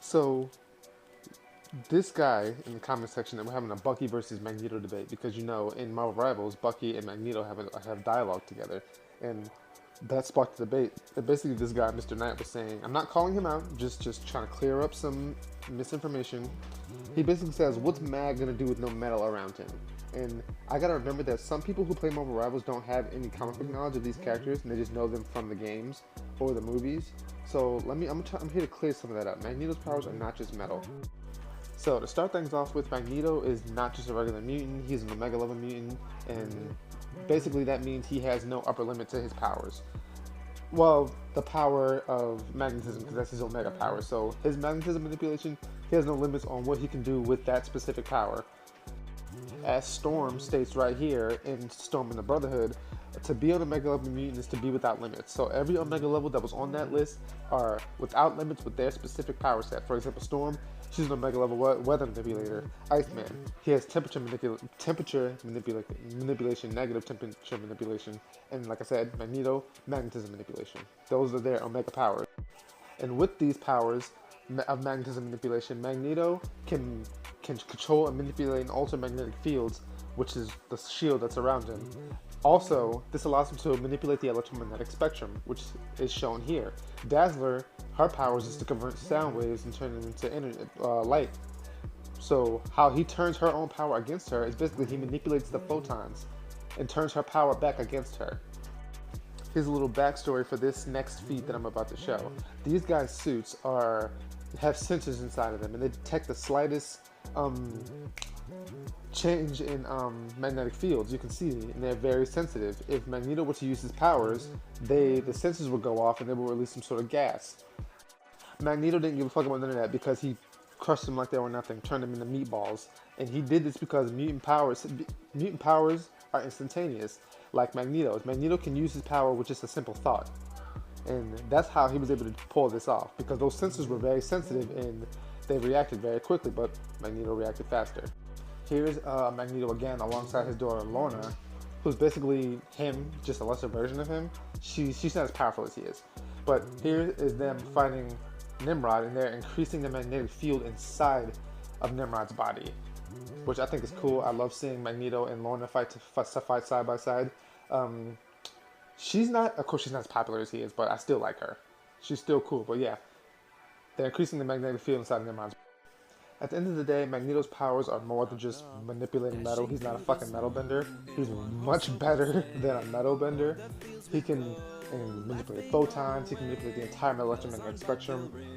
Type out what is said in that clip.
So this guy in the comment section that we're having a Bucky versus Magneto debate because in Marvel Rivals, Bucky and Magneto have dialogue together, and that sparked the debate. And basically, this guy, Mr. Knight, was saying, I'm not calling him out, just trying to clear up some misinformation. He basically says, "What's Mag gonna do with no metal around him?" And I gotta remember that some people who play Marvel Rivals don't have any comic book knowledge of these characters, and they just know them from the games or the movies. So I'm here to clear some of that up. Magneto's powers are not just metal. So to start things off with, Magneto is not just a regular mutant, he's an Omega level mutant, and basically that means he has no upper limit to his powers. Well, the power of magnetism, because that's his Omega power. So his magnetism manipulation, he has no limits on what he can do with that specific power. As Storm states right here in Storm and the Brotherhood, to be an Omega level mutant is to be without limits. So every Omega level that was on that list are without limits with their specific power set. For example, Storm, she's an Omega level weather manipulator. Iceman, he has temperature manipulation, negative temperature manipulation, and like I said, Magneto, magnetism manipulation. Those are their Omega powers. And with these powers of magnetism manipulation, Magneto can control and manipulate and alter magnetic fields, which is the shield that's around him. Also, this allows him to manipulate the electromagnetic spectrum, which is shown here. Dazzler, her powers is to convert sound waves and turn them into light. So how he turns her own power against her is basically he manipulates the photons and turns her power back against her. Here's a little backstory for this next feat that I'm about to show. These guys' suits have sensors inside of them, and they detect the slightest change in magnetic fields. You can see, and they're very sensitive. If Magneto were to use his powers, the sensors would go off and they would release some sort of gas. Magneto didn't give a fuck about none of that because he crushed them like they were nothing, turned them into meatballs. And he did this because mutant powers are instantaneous, like Magneto's. Magneto can use his power with just a simple thought. And that's how he was able to pull this off, because those sensors were very sensitive and they reacted very quickly, but Magneto reacted faster. Here's Magneto again alongside his daughter Lorna, who's basically him, just a lesser version of him. She's not as powerful as he is. But here is them fighting Nimrod, and they're increasing the magnetic field inside of Nimrod's body, which I think is cool. I love seeing Magneto and Lorna fight side by side. She's not as popular as he is, but I still like her. She's still cool, but yeah. They're increasing the magnetic field inside Nimrod's body. At the end of the day, Magneto's powers are more than just manipulating metal. He's not a fucking metal bender. He's much better than a metal bender. He can manipulate photons. He can manipulate the entire electromagnetic spectrum.